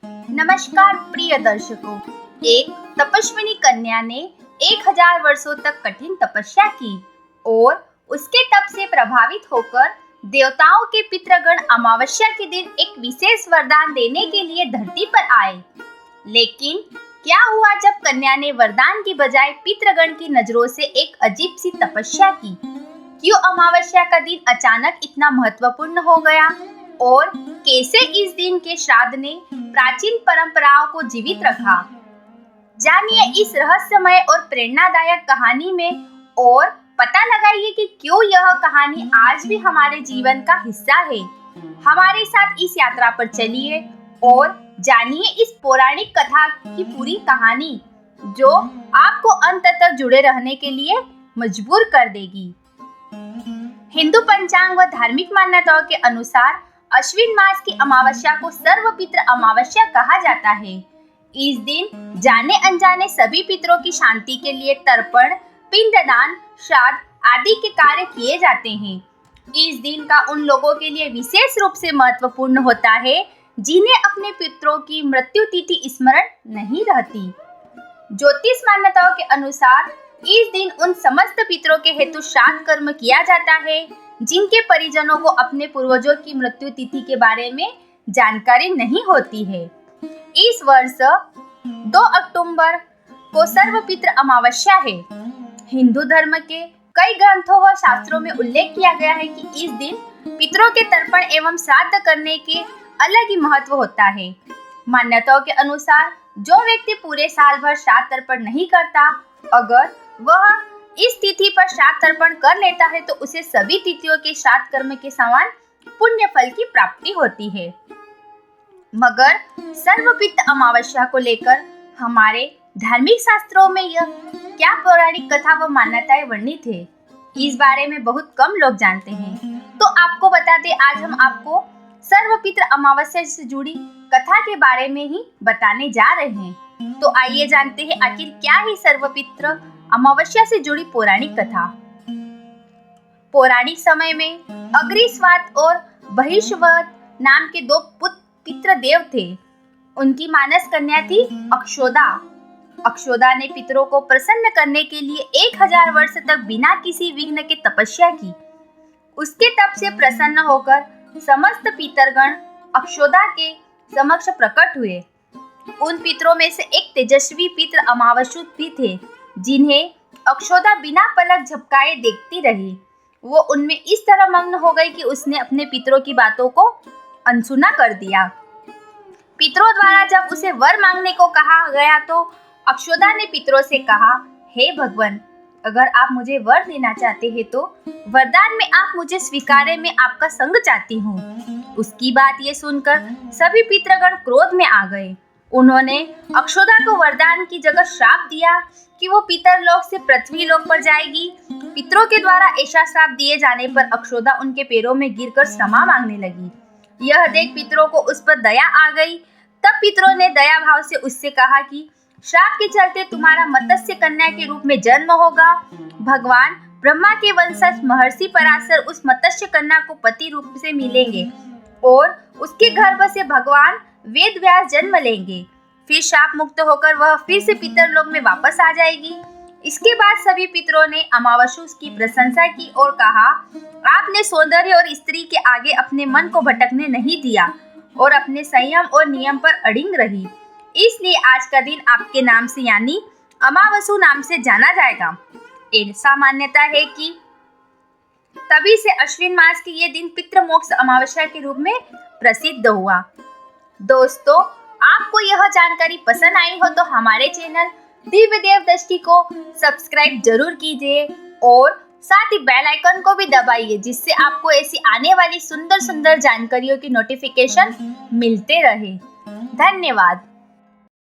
नमस्कार प्रिय दर्शकों। एक तपस्विनी कन्या ने 1000 वर्षों तक कठिन तपस्या की और उसके तप से प्रभावित होकर देवताओं के पितृगण अमावस्या के दिन एक विशेष वरदान देने के लिए धरती पर आए। लेकिन क्या हुआ जब कन्या ने वरदान की बजाय पितृगण की नजरों से एक अजीब सी तपस्या की? क्यों अमावस्या का दिन अचानक इतना महत्वपूर्ण हो गया और कैसे इस दिन के श्राद्ध ने प्राचीन परंपराओं को जीवित रखा? जानिए इस रहस्यमय और प्रेरणादायक कहानी में और पता लगाइए कि क्यों यह कहानी आज भी हमारे जीवन का हिस्सा है। हमारे साथ इस यात्रा पर चलिए और जानिए इस पौराणिक कथा की पूरी कहानी, जो आपको अंत तक जुड़े रहने के लिए मजबूर कर देगी। हिंदू पंचांग व धार्मिक मान्यताओं के अनुसार अश्विन मास की अमावस्या को सर्वपितृ अमावस्या कहा जाता है। इस दिन जाने अनजाने सभी पितरों की शांति के लिए तर्पण, पिंडदान, श्राद्ध आदि के कार्य किए जाते हैं। इस दिन का उन लोगों के लिए विशेष रूप से महत्वपूर्ण होता है जिन्हें अपने पितरों की मृत्यु तिथि स्मरण नहीं रहती। ज्योतिष मान्यताओं के अनुसार इस दिन उन समस्त पितरों के हेतु श्राद्ध कर्म किया जाता है जिनके परिजनों को अपने पूर्वजों की मृत्यु तिथि के बारे में जानकारी नहीं होती है। इस वर्ष 2 अक्टूबर को सर्वपितृ अमावस्या है। हिंदू धर्म के कई ग्रंथों व शास्त्रों में उल्लेख किया गया है कि इस दिन पितरों के तर्पण एवं श्राद्ध करने के अलग ही महत्व होता है। मान्यताओं के अनुसार जो व्यक्ति पूरे साल भर श्राद्ध तर्पण नहीं करता, अगर वह इस तिथि पर श्राद्ध तर्पण कर लेता है तो उसे सभी तिथियों के श्राद्ध कर्म के समान पुण्य फल की प्राप्ति होती है। मगर सर्वपितृ अमावस्या को लेकर हमारे धार्मिक शास्त्रों में यह क्या पौराणिक कथा व मान्यताएं वर्णित है, इस बारे में बहुत कम लोग जानते हैं। तो आपको बता दें, आज हम आपको सर्वपितृ अमावस्या से जुड़ी कथा के बारे में ही बताने जा रहे हैं। तो आइए जानते हैं आखिर क्या है सर्वपितृ अमावस्या से जुड़ी पौराणिक कथा। पौराणिक समय में अग्निस्वात और बहिष्वत नाम के 2 पितृ देव थे। उनकी मानस कन्या थी अक्षोदा। अक्षोदा ने पितरों को प्रसन्न करने के लिए 1000 वर्ष तक बिना किसी विघ्न के तपस्या की। उसके तप से प्रसन्न होकर समस्त पितरगण अक्षोदा के समक्ष प्रकट हुए। उन पितरों में से एक तेजस्वी पितृ अमावस्युत भी थे जिन्हें अक्षोदा बिना पलक झपकाए देखती रही। वो उनमें इस तरह मग्न हो गई कि उसने अपने पितरों की बातों को अनसुना कर दिया। पितरों द्वारा जब उसे वर मांगने को कहा गया तो अक्षोदा ने पितरों से कहा, हे भगवान, अगर आप मुझे वर देना चाहते हैं तो वरदान में आप मुझे स्वीकारे, मैं आपका संग चाहती हूँ। उसकी बात ये सुनकर सभी पितृगण क्रोध में आ गए। उन्होंने अक्षोदा को वरदान की जगह श्राप दिया कि वो पितरलोक से पृथ्वी लोक पर जाएगी। पितरों के द्वारा ऐसा श्राप दिए जाने पर अक्षोदा उनके पैरों में गिरकर क्षमा मांगने लगी। यह देख पितरों को उस पर दया आ गई। तब पितरों ने दया भाव से उससे कहा कि श्राप के चलते तुम्हारा मत्स्य कन्या के रूप में जन्म होगा। भगवान ब्रह्मा के वंशज महर्षि पराशर उस मत्स्य कन्या को पति रूप से मिलेंगे और उसके गर्भ से भगवान वेद व्यास जन्म लेंगे। फिर शाप मुक्त होकर वह फिर से पितरलोक में वापस आ जाएगी। इसके बाद सभी पितरों ने अमावस्या की प्रशंसा की और कहा, आपने सौंदर्य और स्त्री के आगे अपने मन को भटकने नहीं दिया और अपने संयम और नियम पर अड़िग रही। इसलिए आज का दिन आपके नाम से यानी अमावस्या नाम से जाना जाएगा। ऐसा मान्यता है कि तभी से अश्विन मास के ये दिन पितृमोक्ष अमावस्या के रूप में प्रसिद्ध हुआ। दोस्तों, आपको यह जानकारी पसंद आई हो तो हमारे चैनल दिव्य देव दृष्टि को सब्सक्राइब जरूर कीजिए और साथ ही बेल आइकन को भी दबाइए, जिससे आपको ऐसी आने वाली सुंदर सुंदर जानकारियों की नोटिफिकेशन मिलते रहे। धन्यवाद।